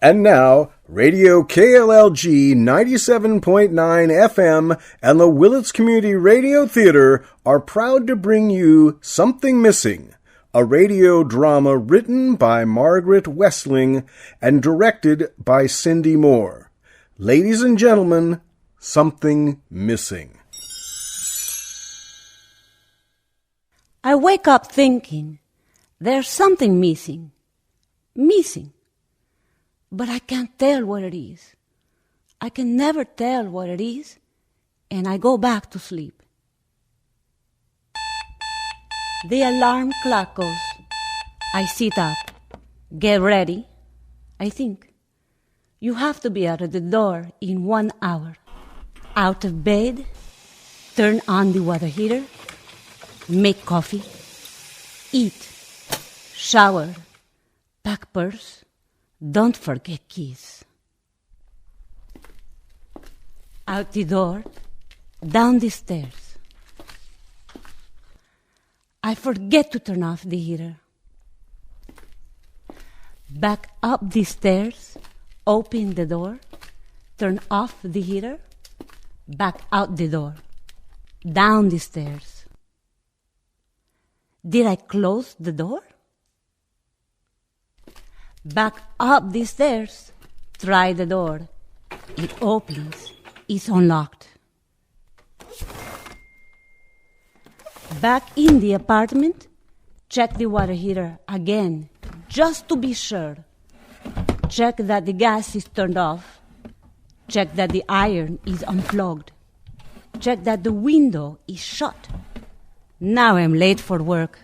And now, Radio KLLG 97.9 FM and the Willits Community Radio Theater are proud to bring you Something Missing, a radio drama written by Margaret Wesseling and directed by Cindi Mohr. Ladies and gentlemen, Something Missing. I wake up thinking, there's something missing. But I can't tell what it is. I can never tell what it is, and I go back to sleep. The alarm clock goes. I sit up, get ready. I think, you have to be out of the door in 1 hour. Out of bed, turn on the water heater, make coffee, eat, shower, pack purse. Don't forget keys. Out the door, down the stairs. I forget to turn off the heater. Back up the stairs, open the door, turn off the heater, back out the door, down the stairs. Did I close the door? Back up the stairs, try the door. It opens, it's unlocked. Back in the apartment, check the water heater again, just to be sure. Check that the gas is turned off. Check that the iron is unplugged. Check that the window is shut. Now I'm late for work.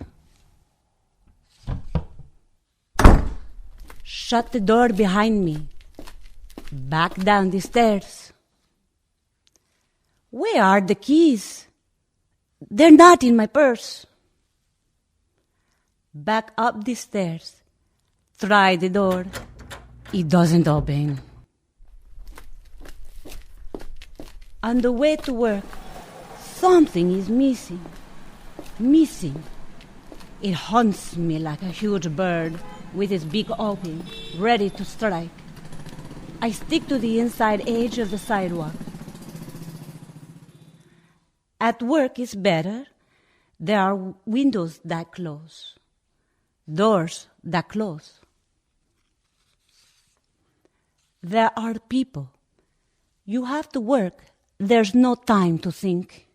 Shut the door behind me. Back down the stairs. Where are the keys? They're not in my purse. Back up the stairs. Try the door. It doesn't open. On the way to work, something is missing. It haunts me like a huge bird with its beak open, ready to strike. I stick to the inside edge of the sidewalk. At work is better. There are windows that close, doors that close. There are people. You have to work. There's no time to think.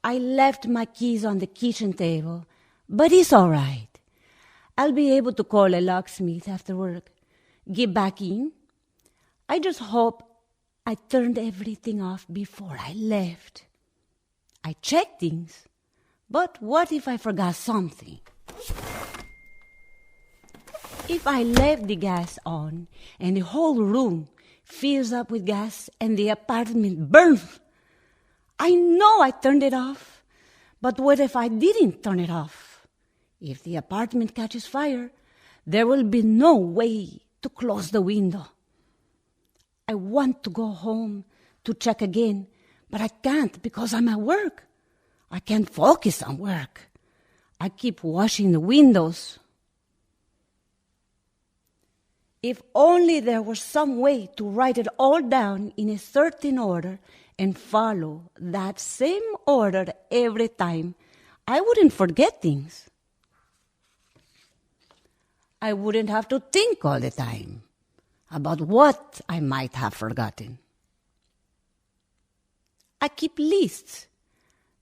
I left my keys on the kitchen table, but it's all right. I'll be able to call a locksmith after work, get back in. I just hope I turned everything off before I left. I checked things, but what if I forgot something? If I left the gas on and the whole room fills up with gas and the apartment burns, I know I turned it off, but what if I didn't turn it off? If the apartment catches fire, there will be no way to close the window. I want to go home to check again, but I can't because I'm at work. I can't focus on work. I keep washing the windows. If only there was some way to write it all down in a certain order and follow that same order every time, I wouldn't forget things. I wouldn't have to think all the time about what I might have forgotten. I keep lists,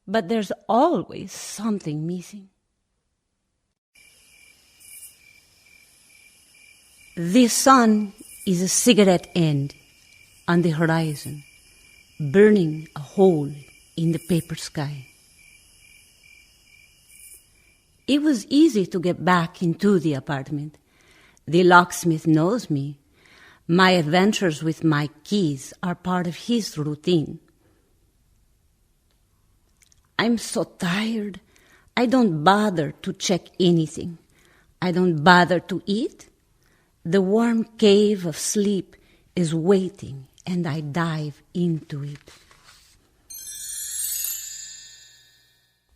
but there's always something missing. The sun is a cigarette end on the horizon, burning a hole in the paper sky. It was easy to get back into the apartment. The locksmith knows me. My adventures with my keys are part of his routine. I'm so tired, I don't bother to check anything. I don't bother to eat. The warm cave of sleep is waiting, and I dive into it.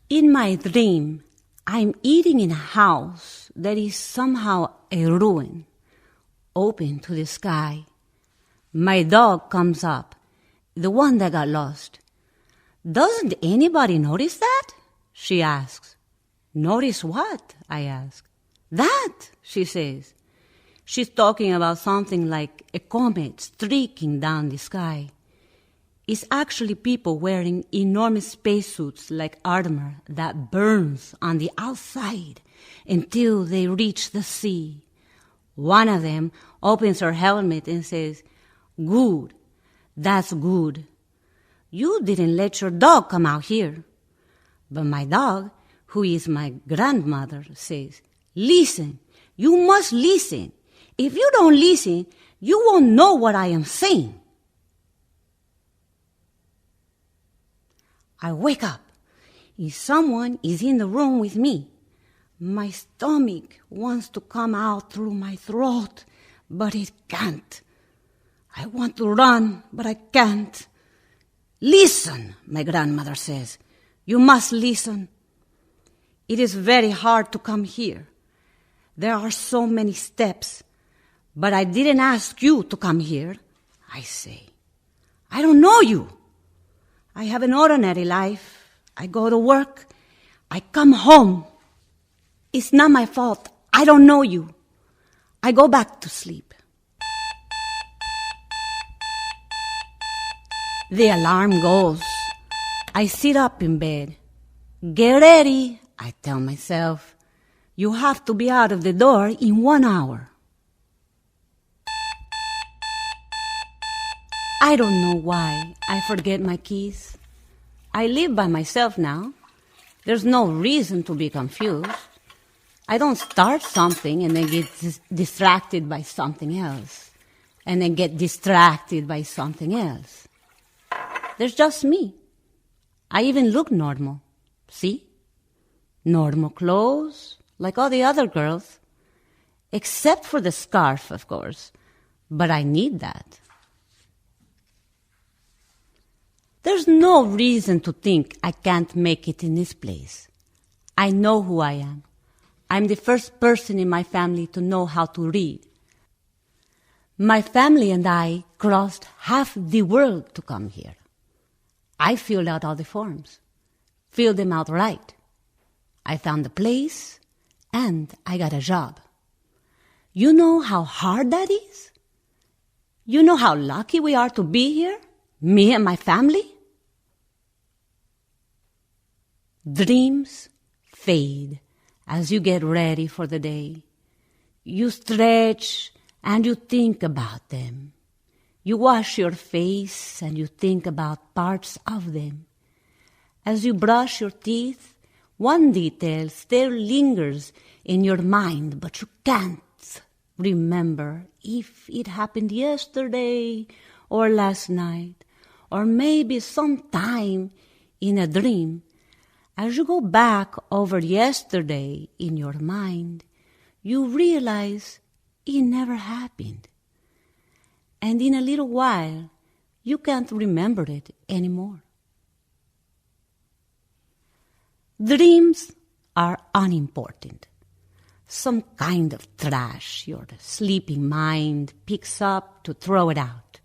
In my dream, I'm eating in a house that is somehow a ruin, open to the sky. My dog comes up, the one that got lost. Doesn't anybody notice that? She asks. Notice what? I ask. That, she says. She's talking about something like a comet streaking down the sky. It's actually people wearing enormous spacesuits like armor that burns on the outside until they reach the sea. One of them opens her helmet and says, "Good, that's good. You didn't let your dog come out here." But my dog, who is my grandmother, says, "Listen, you must listen. If you don't listen, you won't know what I am saying." I wake up. If someone is in the room with me, my stomach wants to come out through my throat, but it can't. I want to run, but I can't. "Listen," my grandmother says. "You must listen. It is very hard to come here. There are so many steps, but I didn't ask you to come here," I say. "I don't know you. I have an ordinary life. I go to work. I come home. It's not my fault. I don't know you. I go back to sleep." The alarm goes. I sit up in bed. "Get ready," I tell myself. "You have to be out of the door in 1 hour." I don't know why I forget my keys. I live by myself now. There's no reason to be confused. I don't start something and then get distracted by something else, and then get distracted by something else. There's just me. I even look normal. See? Normal clothes, like all the other girls. Except for the scarf, of course. But I need that. There's no reason to think I can't make it in this place. I know who I am. I'm the first person in my family to know how to read. My family and I crossed half the world to come here. I filled out all the forms, filled them out right. I found a place, and I got a job. You know how hard that is? You know how lucky we are to be here, me and my family? Dreams fade as you get ready for the day. You stretch and you think about them. You wash your face and you think about parts of them. As you brush your teeth, one detail still lingers in your mind, but you can't remember if it happened yesterday or last night, or maybe sometime in a dream. As you go back over yesterday in your mind, you realize it never happened. And in a little while, you can't remember it anymore. Dreams are unimportant. Some kind of trash your sleeping mind picks up to throw it out.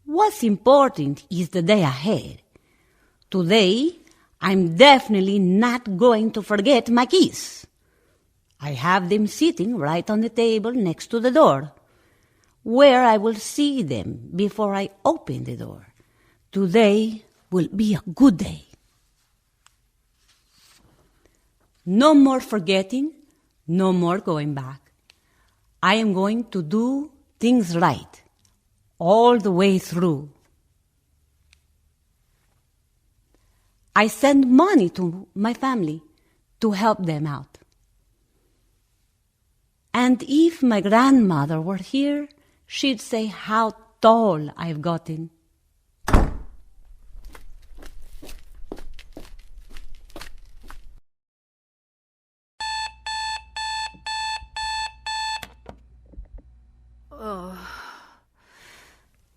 What's important is the day ahead. Today, I'm definitely not going to forget my keys. I have them sitting right on the table next to the door, where I will see them before I open the door. Today will be a good day. No more forgetting, no more going back. I am going to do things right, all the way through. I send money to my family to help them out. And if my grandmother were here, she'd say how tall I've gotten.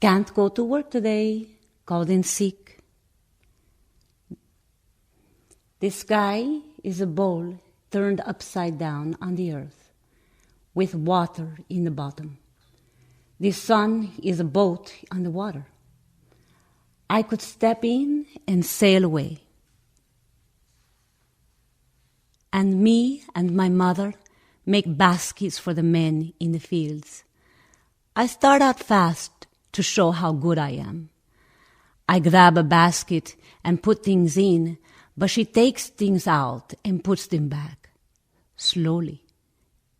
Can't go to work today, called in sick. The sky is a bowl turned upside down on the earth. with water in the bottom. The sun is a boat on the water. I could step in and sail away. And me and my mother make baskets for the men in the fields. I start out fast to show how good I am. I grab a basket and put things in, but she takes things out and puts them back. Slowly,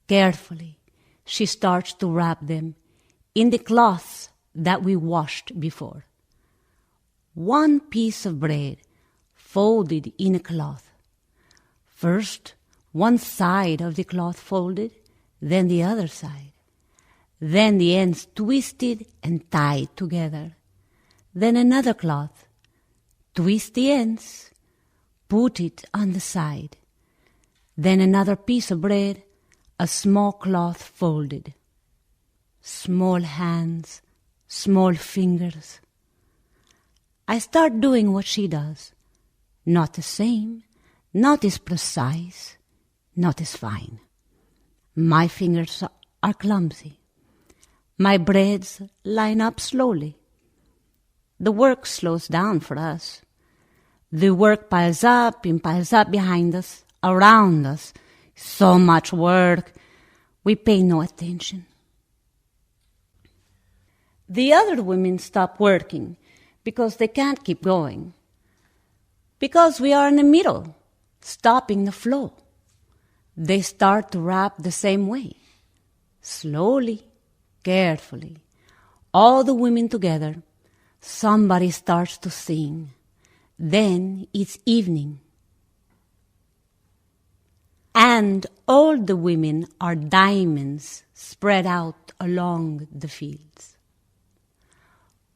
carefully, she starts to wrap them in the cloths that we washed before. One piece of bread folded in a cloth. First, one side of the cloth folded, then the other side. Then the ends twisted and tied together. Then another cloth. Twist the ends, put it on the side. Then another piece of bread, a small cloth folded. Small hands, small fingers. I start doing what she does. Not the same, not as precise, not as fine. My fingers are clumsy. My breads line up slowly. The work slows down for us. The work piles up and piles up behind us, around us. So much work, we pay no attention. The other women stop working because they can't keep going. Because we are in the middle, stopping the flow. They start to wrap the same way. Slowly, carefully, all the women together. Somebody starts to sing. Then it's evening. And all the women are diamonds spread out along the fields.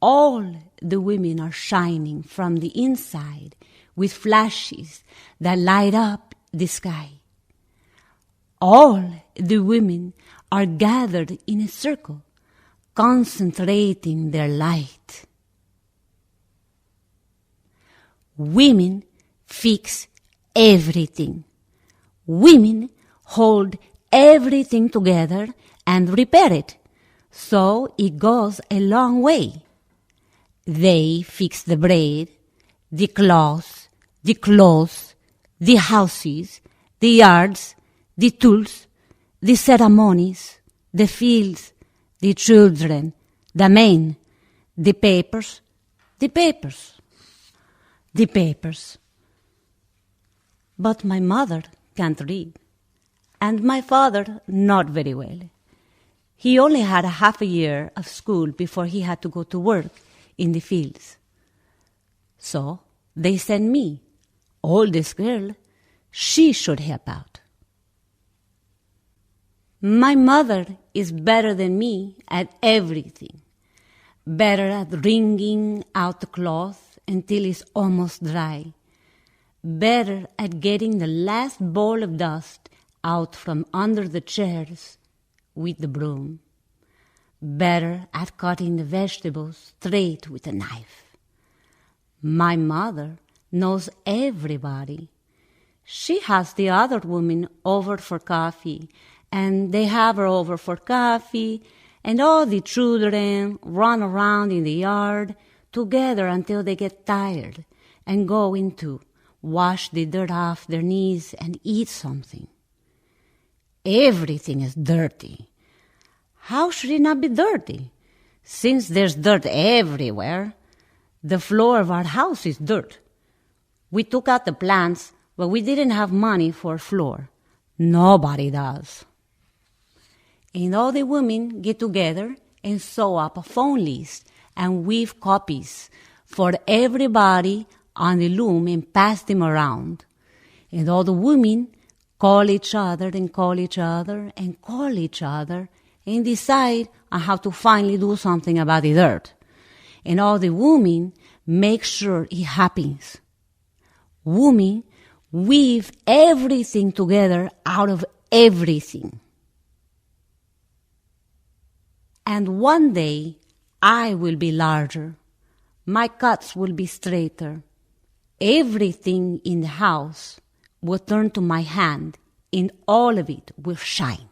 All the women are shining from the inside with flashes that light up the sky. All the women are gathered in a circle, concentrating their light. Women fix everything. Women hold everything together and repair it, so it goes a long way. They fix the bread, the cloths, the houses, the yards, the tools, the ceremonies, the fields, the children, the men, the papers. But my mother can't read, and my father not very well. He only had a half a year of school before he had to go to work in the fields. So they sent me, oldest girl, she should help out. My mother is better than me at everything. Better at wringing out the cloth until it's almost dry. Better at getting the last ball of dust out from under the chairs with the broom. Better at cutting the vegetables straight with a knife. My mother knows everybody. She has the other women over for coffee, and they have her over for coffee, and all the children run around in the yard together until they get tired and go in to wash the dirt off their knees and eat something. Everything is dirty. How should it not be dirty? Since there's dirt everywhere, the floor of our house is dirt. We took out the plants, but we didn't have money for a floor. Nobody does. And all the women get together and sew up a phone list and weave copies for everybody on the loom and pass them around. And all the women call each other and call each other and call each other and decide on how to finally do something about the dirt. And all the women make sure it happens. Women weave everything together out of everything. And one day, I will be larger. My cuts will be straighter. Everything in the house will turn to my hand, and all of it will shine.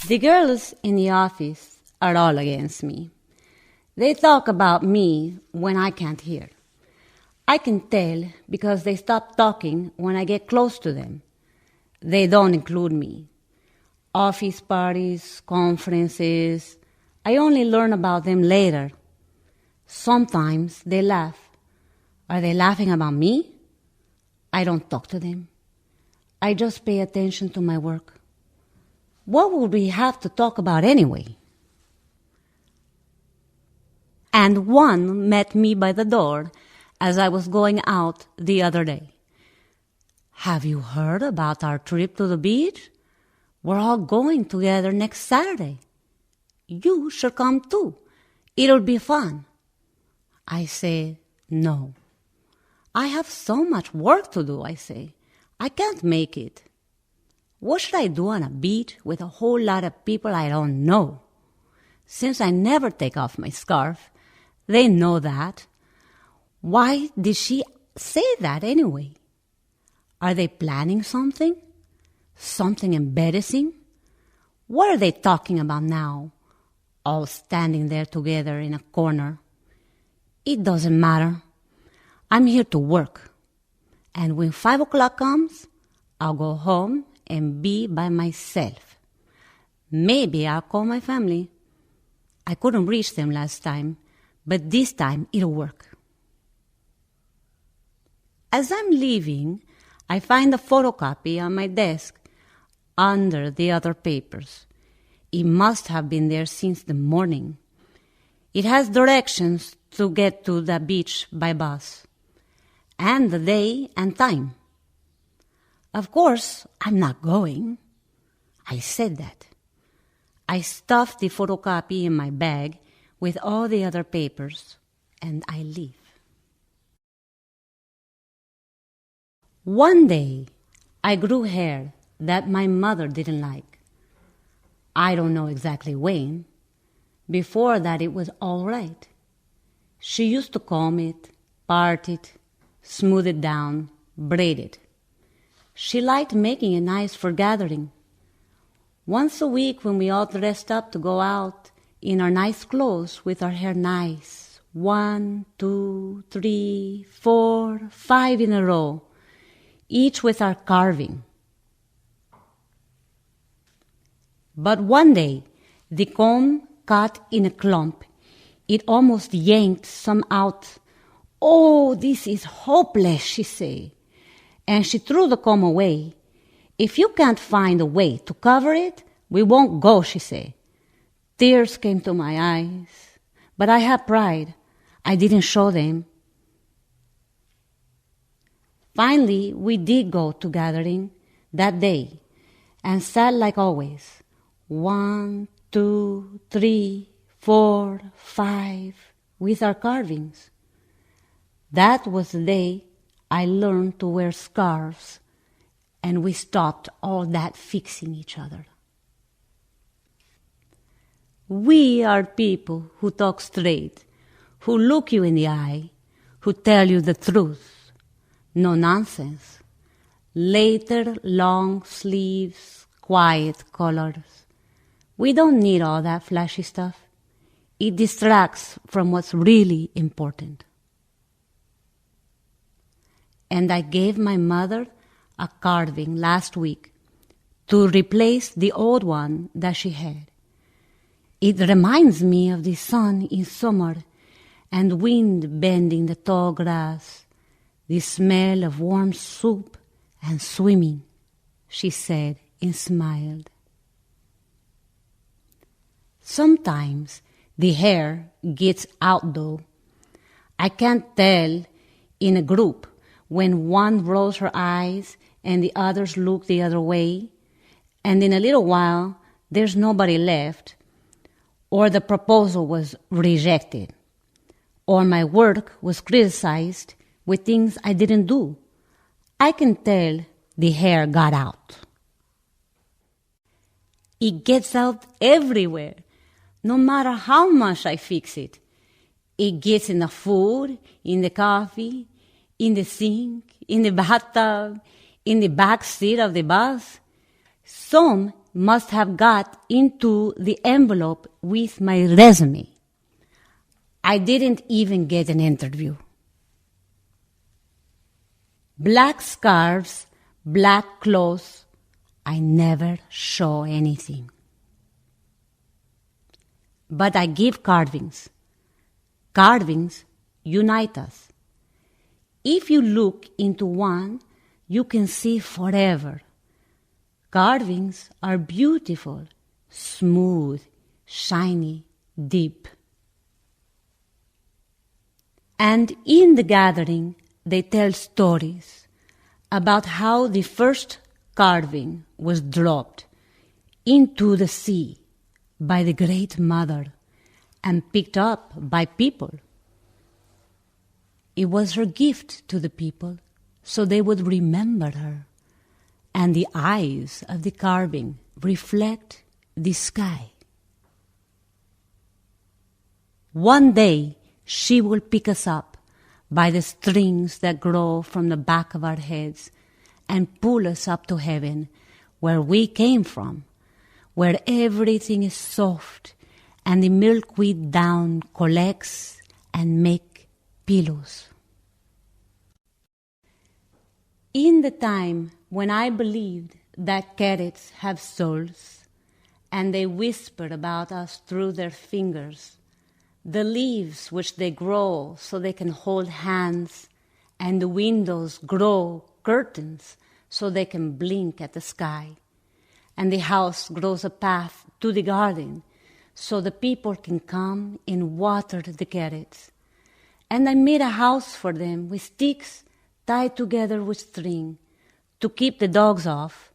The girls in the office are all against me. They talk about me when I can't hear. I can tell because they stop talking when I get close to them. They don't include me. Office parties, conferences, I only learn about them later. Sometimes they laugh. Are they laughing about me? I don't talk to them. I just pay attention to my work. What would we have to talk about anyway? And one met me by the door as I was going out the other day. Have you heard about our trip to the beach? We're all going together next Saturday. You should come too. It'll be fun. I say, no. I have so much work to do, I say. I can't make it. What should I do on a beach with a whole lot of people I don't know? Since I never take off my scarf, they know that. Why did she say that anyway? Are they planning something? Something embarrassing? What are they talking about now? All standing there together in a corner. It doesn't matter. I'm here to work. And when 5 o'clock comes, I'll go home and be by myself. Maybe I'll call my family. I couldn't reach them last time, but this time it'll work. As I'm leaving, I find a photocopy on my desk under the other papers. It must have been there since the morning. It has directions to get to the beach by bus, and the day and time. Of course, I'm not going. I said that. I stuffed the photocopy in my bag with all the other papers, and I leave. One day, I grew hair that my mother didn't like. I don't know exactly when. Before that, it was all right. She used to comb it, part it, smooth it down, braid it. She liked making it nice for gathering. Once a week when we all dressed up to go out in our nice clothes with our hair nice, 1, 2, 3, 4, 5 in a row, each with our carving. But one day, the comb caught in a clump. It almost yanked some out. "Oh, this is hopeless," she said. And she threw the comb away. "If you can't find a way to cover it, we won't go," she said. Tears came to my eyes, but I had pride. I didn't show them. Finally, we did go to gathering that day and sat like always. 1, 2, 3, 4, 5, with our carvings. That was the day I learned to wear scarves, and we stopped all that fixing each other. We are people who talk straight, who look you in the eye, who tell you the truth. No nonsense. Later, long sleeves, quiet colors. We don't need all that flashy stuff. It distracts from what's really important. And I gave my mother a carving last week to replace the old one that she had. It reminds me of the sun in summer and wind bending the tall grass, the smell of warm soup and swimming, she said and smiled. Sometimes the hair gets out though. I can't tell in a group when one rolls her eyes and the others look the other way, and in a little while there's nobody left, or the proposal was rejected, or my work was criticized with things I didn't do. I can tell the hair got out. It gets out everywhere, no matter how much I fix it. It gets in the food, in the coffee, in the sink, in the bathtub, in the back seat of the bus. Some must have got into the envelope with my resume. I didn't even get an interview. Black scarves, black clothes, I never show anything. But I give carvings. Carvings unite us. If you look into one, you can see forever. Carvings are beautiful, smooth, shiny, deep. And in the gathering, they tell stories about how the first carving was dropped into the sea by the Great Mother and picked up by people. It was her gift to the people so they would remember her, and the eyes of the carving reflect the sky. One day she will pick us up by the strings that grow from the back of our heads and pull us up to heaven, where we came from, where everything is soft and the milkweed down collects and make pillows. In the time when I believed that carrots have souls and they whisper about us through their fingers, the leaves which they grow so they can hold hands, and the windows grow curtains so they can blink at the sky, and the house grows a path to the garden so the people can come and water the carrots. And I made a house for them with sticks tied together with string to keep the dogs off.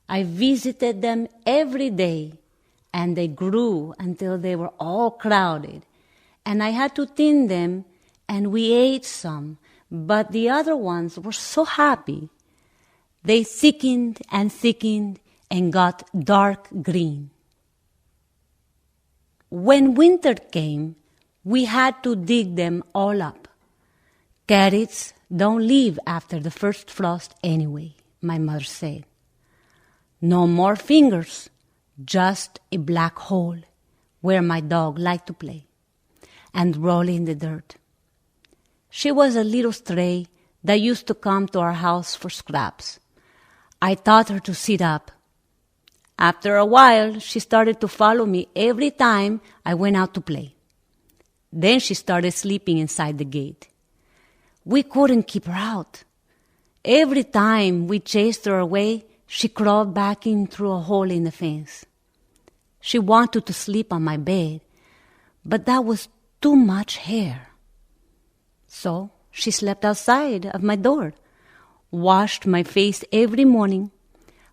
I visited them every day, and they grew until they were all crowded. And I had to thin them, and we ate some, but the other ones were so happy. They thickened and got dark green. When winter came, we had to dig them all up. Carrots don't live after the first frost anyway, my mother said. No more fingers, just a black hole where my dog liked to play and roll in the dirt. She was a little stray that used to come to our house for scraps. I taught her to sit up. After a while, she started to follow me every time I went out to play. Then she started sleeping inside the gate. We couldn't keep her out. Every time we chased her away, she crawled back in through a hole in the fence. She wanted to sleep on my bed, but that was too much hair. So she slept outside of my door, washed my face every morning,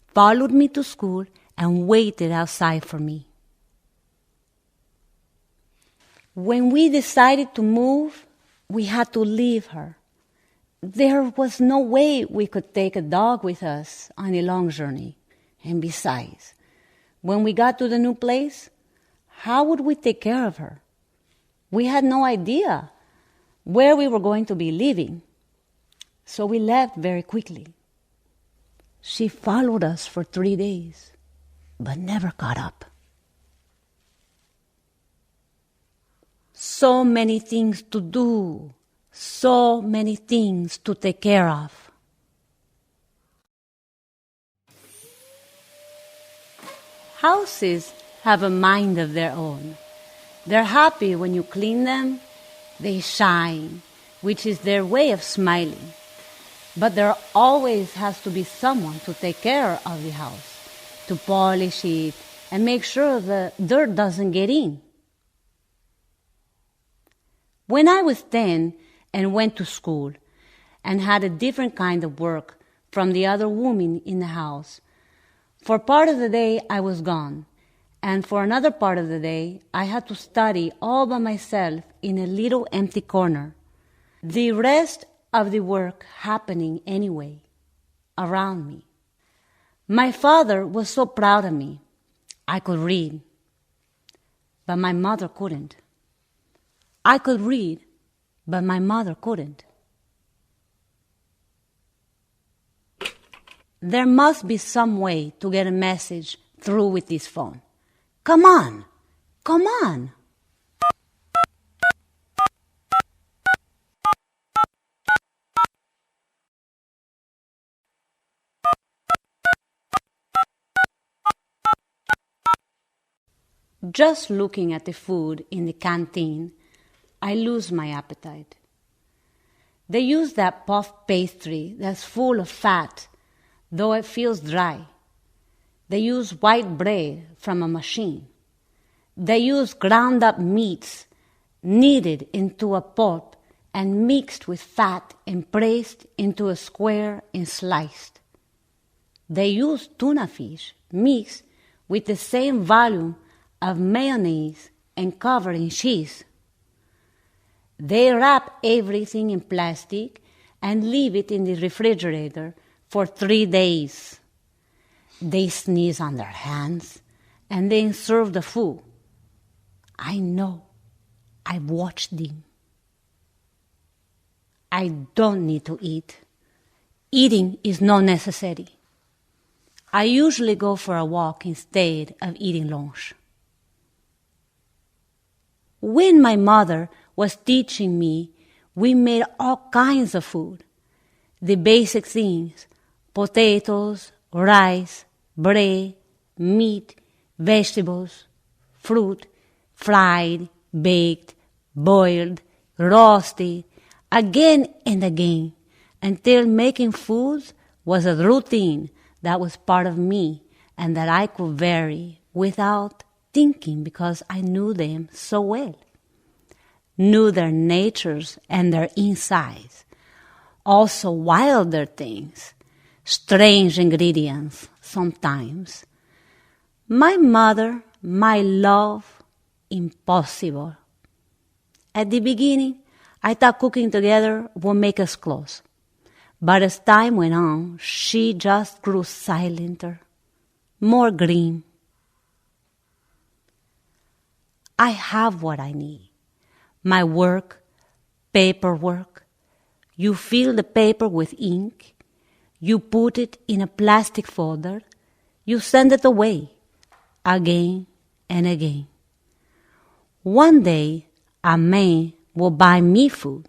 followed me to school, and waited outside for me. When we decided to move, we had to leave her. There was no way we could take a dog with us on a long journey. And besides, when we got to the new place, how would we take care of her? We had no idea where we were going to be living. So we left very quickly. She followed us for 3 days, but never caught up. So many things to do, so many things to take care of. Houses have a mind of their own. They're happy when you clean them. They shine, which is their way of smiling. But there always has to be someone to take care of the house, to polish it and make sure the dirt doesn't get in. When I was 10 and went to school and had a different kind of work from the other women in the house, for part of the day I was gone, and for another part of the day I had to study all by myself in a little empty corner. The rest of the work happening anyway, around me. My father was so proud of me. I could read, but my mother couldn't. I could read, but my mother couldn't. There must be some way to get a message through with this phone. Come on, come on. Just looking at the food in the canteen, I lose my appetite. They use that puff pastry that's full of fat, though it feels dry. They use white bread from a machine. They use ground up meats, kneaded into a pulp and mixed with fat and pressed into a square and sliced. They use tuna fish mixed with the same volume of mayonnaise and covered in cheese. They wrap everything in plastic and leave it in the refrigerator for 3 days. They sneeze on their hands and then serve the food. I know. I've watched them. I don't need to eat. Eating is not necessary. I usually go for a walk instead of eating lunch. When my mother was teaching me, we made all kinds of food. The basic things: potatoes, rice, bread, meat, vegetables, fruit, fried, baked, boiled, roasted, again and again, until making foods was a routine that was part of me and that I could vary without thinking because I knew them so well. Knew their natures and their insides. Also wilder things, strange ingredients sometimes. My mother, my love, impossible. At the beginning, I thought cooking together would make us close. But as time went on, she just grew silenter, more grim. I have what I need. My work, paperwork. You fill the paper with ink. You put it in a plastic folder. You send it away again and again. One day, a man will buy me food.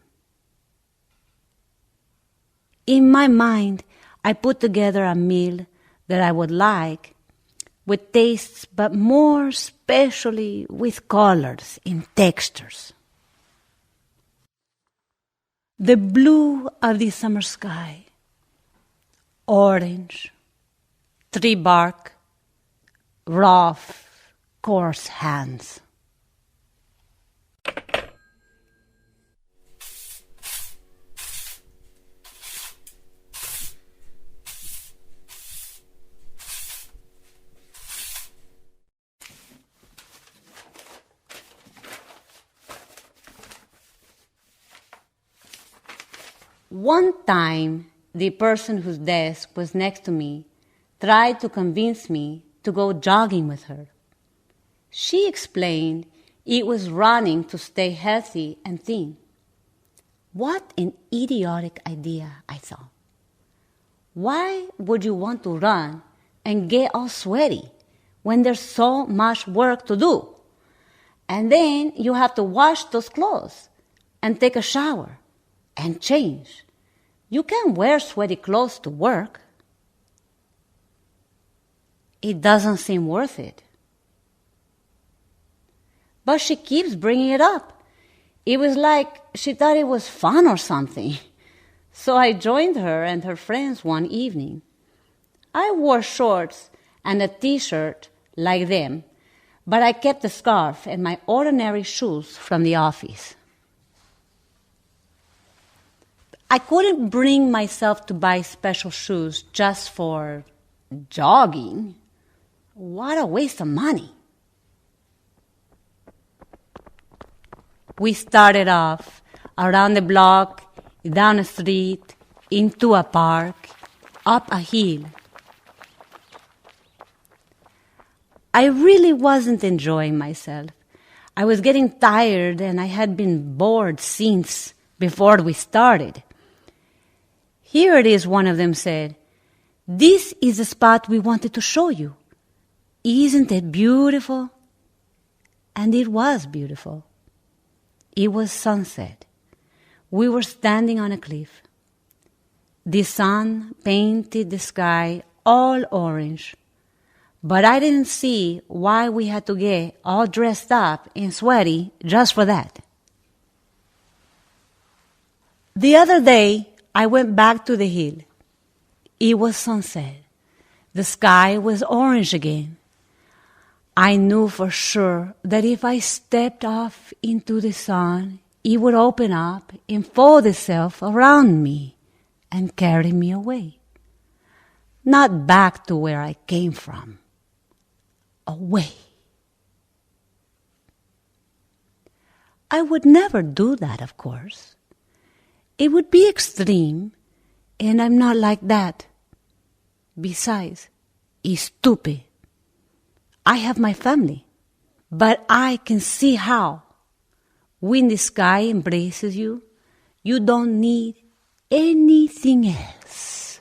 In my mind, I put together a meal that I would like, with tastes, but more especially with colors and textures. The blue of the summer sky, orange, tree bark, rough, coarse hands. One time, the person whose desk was next to me tried to convince me to go jogging with her. She explained it was running to stay healthy and thin. What an idiotic idea, I thought. Why would you want to run and get all sweaty when there's so much work to do? And then you have to wash those clothes and take a shower and change. You can't wear sweaty clothes to work. It doesn't seem worth it. But she keeps bringing it up. It was like she thought it was fun or something. So I joined her and her friends one evening. I wore shorts and a t-shirt like them, but I kept the scarf and my ordinary shoes from the office. I couldn't bring myself to buy special shoes just for jogging. What a waste of money. We started off around the block, down a street, into a park, up a hill. I really wasn't enjoying myself. I was getting tired and I had been bored since before we started. Here it is, one of them said. This is the spot we wanted to show you. isn't it beautiful? And it was beautiful. It was sunset. We were standing on a cliff. The sun painted the sky all orange, but I didn't see why we had to get all dressed up and sweaty just for that. The other day, I went back to the hill. It was sunset. The sky was orange again. I knew for sure that if I stepped off into the sun, it would open up and fold itself around me and carry me away. Not back to where I came from. Away. I would never do that, of course. It would be extreme, and I'm not like that. Besides, it's stupid. I have my family, but I can see how. When the sky embraces you, you don't need anything else.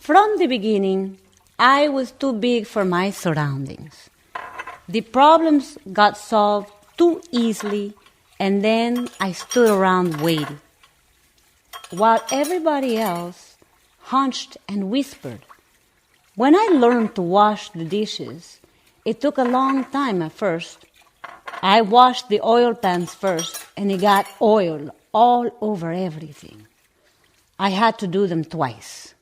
From the beginning, I was too big for my surroundings. The problems got solved too easily, and then I stood around waiting, while everybody else hunched and whispered. When I learned to wash the dishes, it took a long time at first. I washed the oil pans first, and it got oil all over everything. I had to do them twice.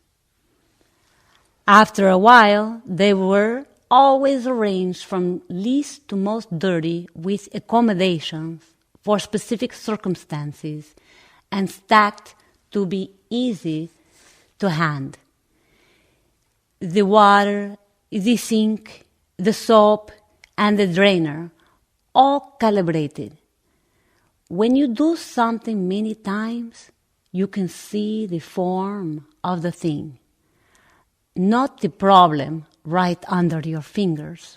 After a while, they were always arranged from least to most dirty with accommodations for specific circumstances and stacked to be easy to hand. The water, the sink, the soap, and the drainer, all calibrated. When you do something many times, you can see the form of the thing, not the problem right under your fingers,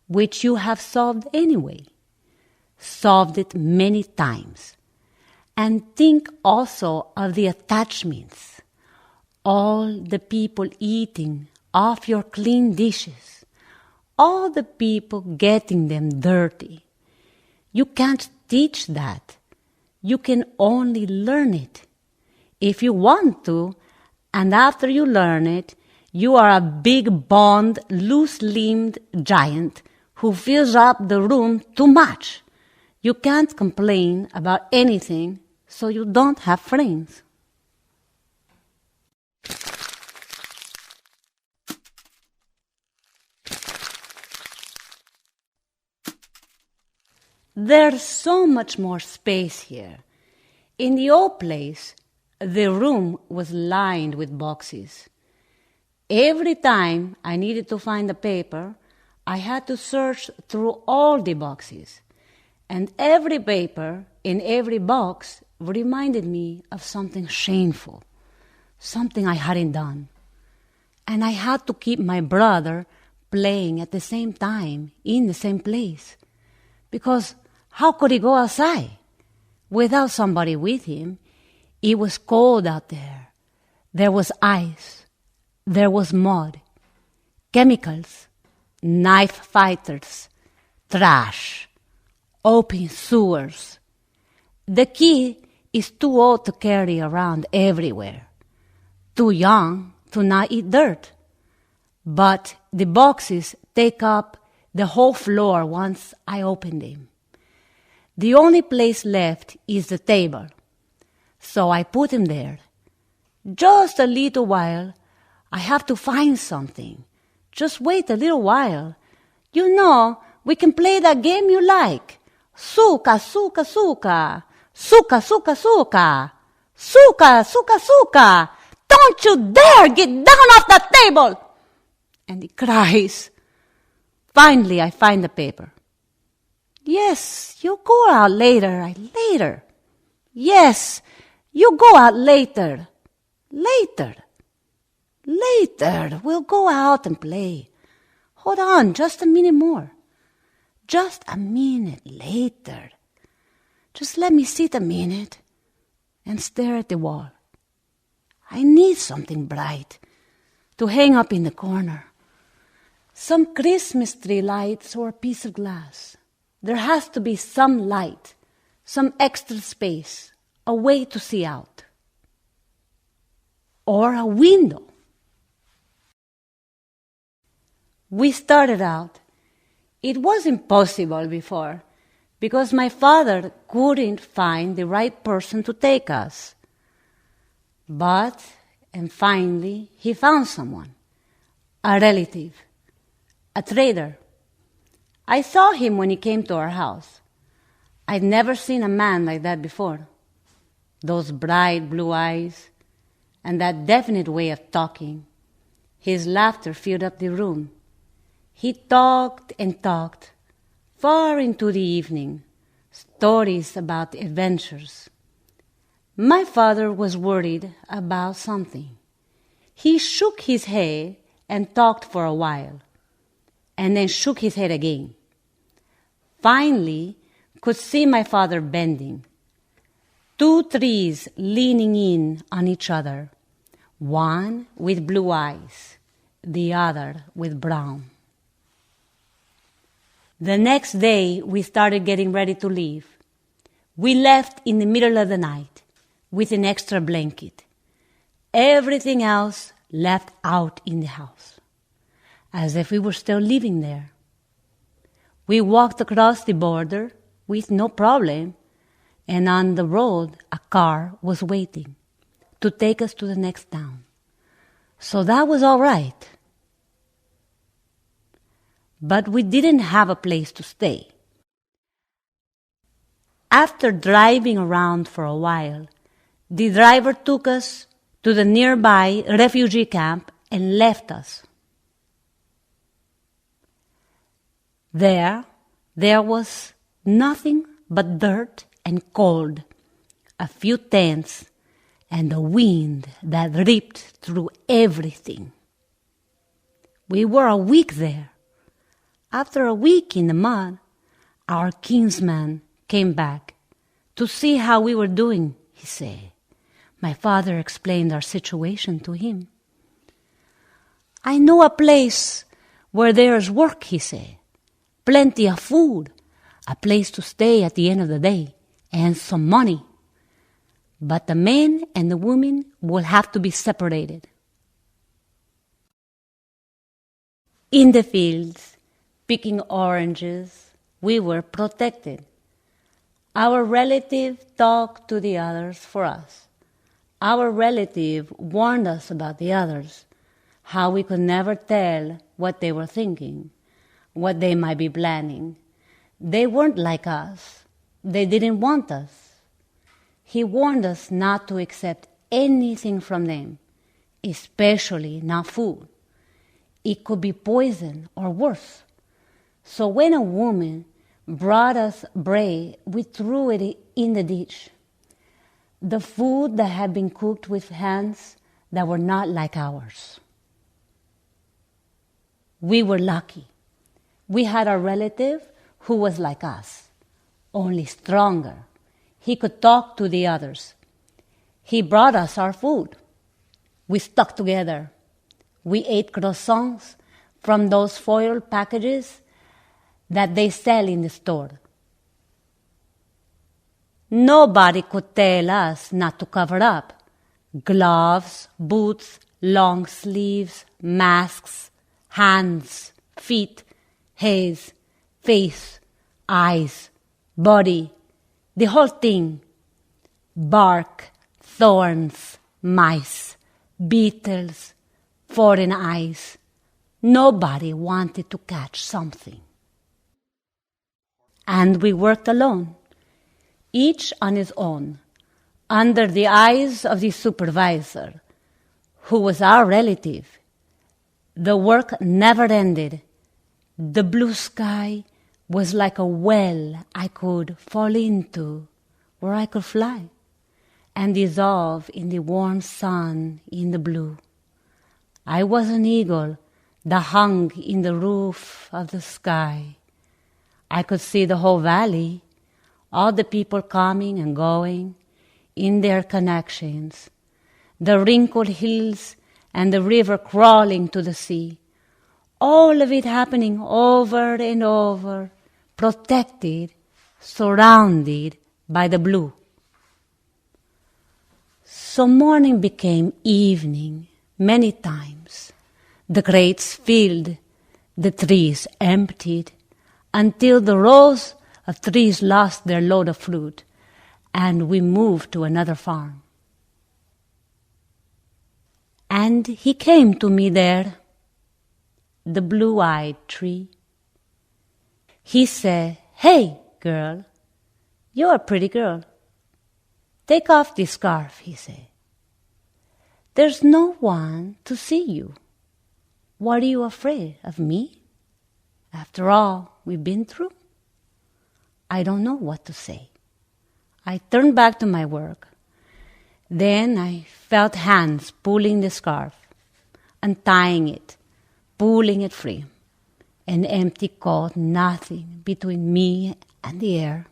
which you have solved anyway. Solved it many times. And think also of the attachments, all the people eating off your clean dishes, all the people getting them dirty. You can't teach that. You can only learn it. If you want to, and after you learn it, you are a big boned, loose-limbed giant who fills up the room too much. You can't complain about anything, so you don't have friends. There's so much more space here. In the old place, the room was lined with boxes. Every time I needed to find a paper, I had to search through all the boxes. And every paper in every box reminded me of something shameful, something I hadn't done. And I had to keep my brother playing at the same time in the same place. Because how could he go outside without somebody with him? It was cold out there. There was ice. There was mud, chemicals, knife fighters, trash, open sewers. The kid is too old to carry around everywhere, too young to not eat dirt. But the boxes take up the whole floor once I open them. The only place left is the table. So I put him there. Just a little while, I have to find something. Just wait a little while. You know, we can play that game you like. Suka, suka, suka. Suka, suka, suka. Suka, suka, suka. Don't you dare get down off the table! And he cries. Finally, I find the paper. Yes, you go out later. Later. Yes, you go out later. Later. Later, we'll go out and play. Hold on, just a minute more. Just a minute later. Just let me sit a minute and stare at the wall. I need something bright to hang up in the corner. Some Christmas tree lights or a piece of glass. There has to be some light, some extra space, a way to see out. Or a window. We started out. It was impossible before because my father couldn't find the right person to take us. And finally, he found someone, a relative, a trader. I saw him when he came to our house. I'd never seen a man like that before. Those bright blue eyes and that definite way of talking. His laughter filled up the room. He talked and talked, far into the evening, stories about adventures. My father was worried about something. He shook his head and talked for a while, and then shook his head again. Finally, could see my father bending. 2 trees leaning in on each other, one with blue eyes, the other with brown. The next day, we started getting ready to leave. We left in the middle of the night with an extra blanket. Everything else left out in the house, as if we were still living there. We walked across the border with no problem, and on the road a car was waiting to take us to the next town. So that was all right. But we didn't have a place to stay. After driving around for a while, the driver took us to the nearby refugee camp and left us. There was nothing but dirt and cold, a few tents, and a wind that ripped through everything. We were a week there. After a week in the mud, our kinsman came back to see how we were doing, he said. My father explained our situation to him. I know a place where there's work, he said. Plenty of food, a place to stay at the end of the day, and some money. But the men and the women will have to be separated. In the fields, picking oranges, we were protected. Our relative talked to the others for us. Our relative warned us about the others, how we could never tell what they were thinking, what they might be planning. They weren't like us. They didn't want us. He warned us not to accept anything from them, especially not food. It could be poison or worse. So when a woman brought us bread, we threw it in the ditch. The food that had been cooked with hands that were not like ours. We were lucky. We had a relative who was like us, only stronger. He could talk to the others. He brought us our food. We stuck together. We ate croissants from those foil packages that they sell in the store. Nobody could tell us not to cover up. Gloves, boots, long sleeves, masks, hands, feet, heads, face, eyes, body, the whole thing. Bark, thorns, mice, beetles, foreign eyes. Nobody wanted to catch something. And we worked alone, each on his own, under the eyes of the supervisor, who was our relative. The work never ended. The blue sky was like a well I could fall into, where I could fly and dissolve in the warm sun in the blue. I was an eagle that hung in the roof of the sky. I could see the whole valley, all the people coming and going in their connections, the wrinkled hills and the river crawling to the sea, all of it happening over and over, protected, surrounded by the blue. So morning became evening many times. The crates filled, the trees emptied, until the rows of trees lost their load of fruit, and we moved to another farm. And he came to me there, the blue-eyed tree. He said, "Hey, girl, you're a pretty girl. Take off this scarf," he said. "There's no one to see you. What are you afraid of me? After all we've been through?" I don't know what to say. I turned back to my work. Then I felt hands pulling the scarf, untying it, pulling it free. An empty cold nothing between me and the air.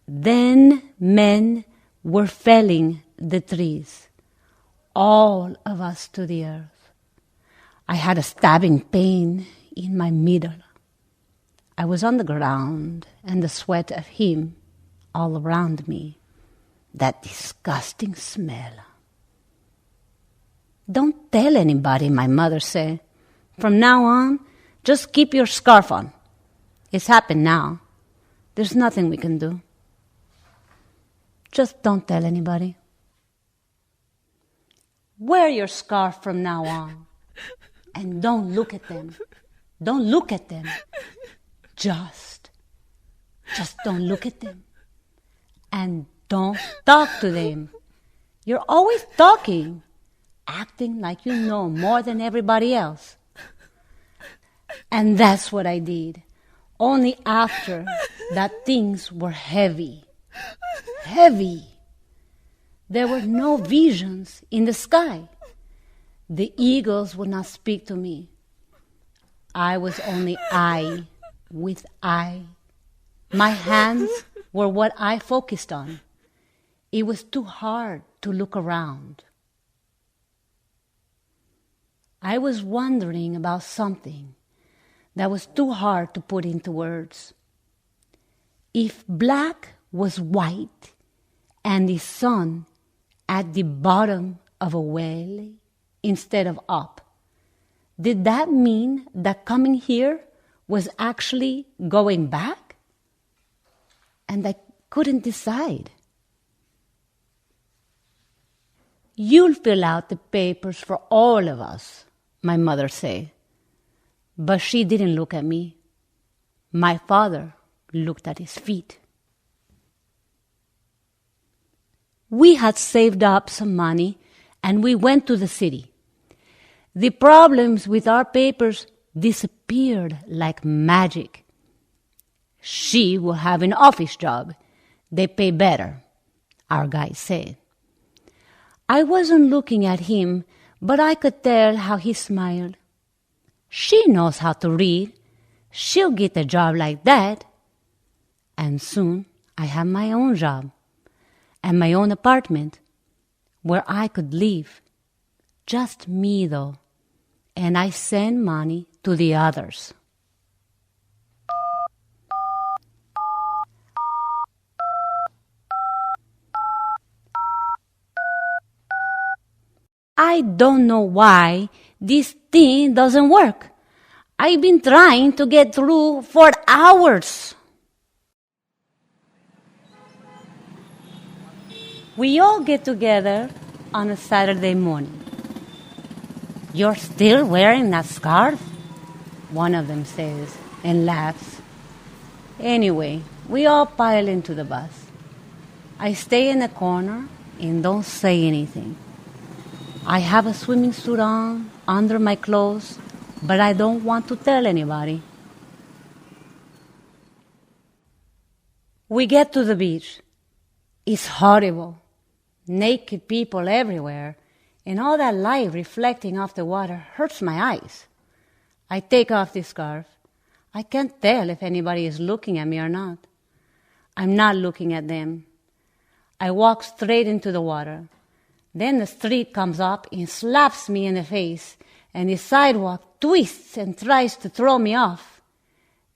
Then men were felling the trees, all of us to the earth. I had a stabbing pain in my middle. I was on the ground, and the sweat of him all around me. That disgusting smell. "Don't tell anybody," my mother said. "From now on, just keep your scarf on. It's happened now. There's nothing we can do. Just don't tell anybody. Wear your scarf from now on. And don't look at them. Don't look at them. Just don't look at them. And don't talk to them. You're always talking, acting like you know more than everybody else." And that's what I did. Only after that things were heavy. Heavy. There were no visions in the sky. The eagles would not speak to me. I was only I with I. My hands were what I focused on. It was too hard to look around. I was wondering about something that was too hard to put into words. If black was white and the sun at the bottom of a well instead of up, did that mean that coming here was actually going back? And I couldn't decide. "You'll fill out the papers for all of us," my mother said. But she didn't look at me. My father looked at his feet. We had saved up some money, and we went to the city. The problems with our papers disappeared like magic. "She will have an office job. They pay better," our guy said. I wasn't looking at him, but I could tell how he smiled. "She knows how to read. She'll get a job like that." And soon I had my own job and my own apartment where I could live. Just me, though. And I sent money to the others. I don't know why this thing doesn't work. I've been trying to get through for hours. We all get together on a Saturday morning. "You're still wearing that scarf?" one of them says and laughs. Anyway, we all pile into the bus. I stay in a corner and don't say anything. I have a swimming suit on under my clothes, but I don't want to tell anybody. We get to the beach. It's horrible. Naked people everywhere, and all that light reflecting off the water hurts my eyes. I take off the scarf. I can't tell if anybody is looking at me or not. I'm not looking at them. I walk straight into the water. Then the street comes up and slaps me in the face, and the sidewalk twists and tries to throw me off.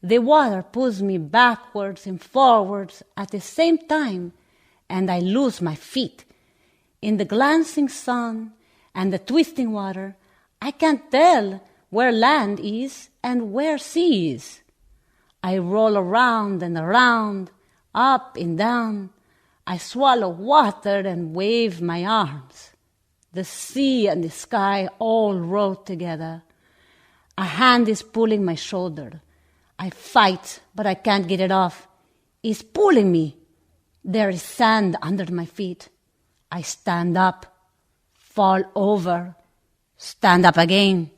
The water pulls me backwards and forwards at the same time, and I lose my feet. In the glancing sun and the twisting water, I can't tell where land is and where sea is. I roll around and around, up and down. I swallow water and wave my arms. The sea and the sky all roll together. A hand is pulling my shoulder. I fight, but I can't get it off. It's pulling me. There is sand under my feet. I stand up, fall over, stand up again.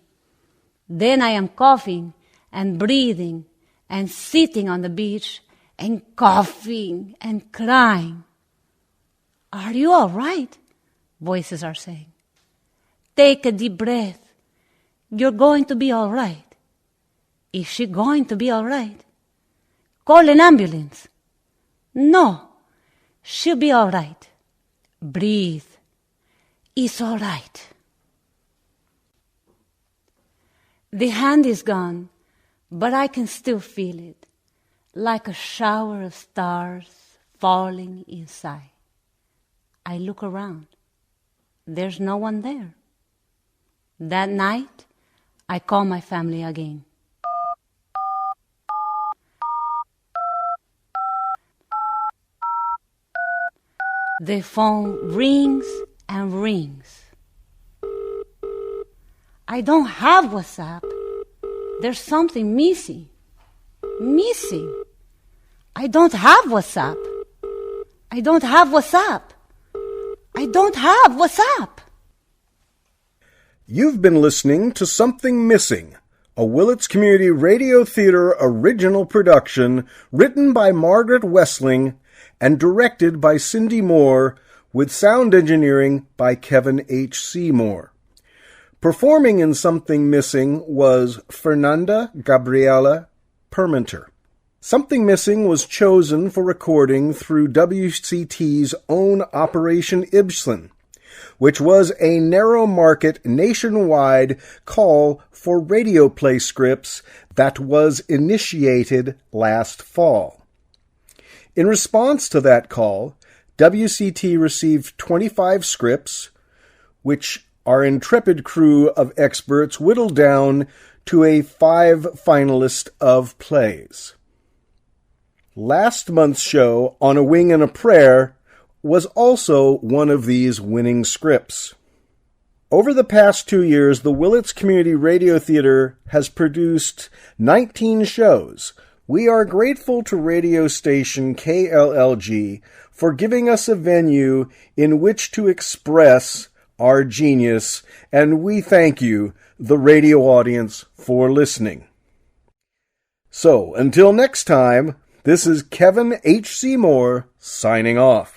Then I am coughing and breathing and sitting on the beach and coughing and crying. Are you all right? Voices are saying. Take a deep breath. You're going to be all right. Is she going to be all right? Call an ambulance. No, she'll be all right. Breathe. It's all right. The hand is gone, but I can still feel it, like a shower of stars falling inside. I look around. There's no one there. That night, I call my family again. The phone rings and rings. I don't have WhatsApp. There's something missing. Missing. I don't have WhatsApp. I don't have WhatsApp. I don't have WhatsApp. You've been listening to Something Missing, a Willits Community Radio Theater original production written by Margaret Wesseling and directed by Cindi Mohr, with sound engineering by Kevin H. Seymour. Performing in Something Missing was Fernanda Gabriela Permenter. Something Missing was chosen for recording through WCT's own Operation Ibsen, which was a narrow-market, nationwide call for radio play scripts that was initiated last fall. In response to that call, WCT received 25 scripts, which our intrepid crew of experts whittled down to a 5 finalist of plays. Last month's show, On a Wing and a Prayer, was also one of these winning scripts. Over the past 2 years, the Willits Community Radio Theater has produced 19 shows. We are grateful to radio station KLLG for giving us a venue in which to express our genius, and we thank you, the radio audience, for listening. So, until next time, this is Kevin H. Seymour signing off.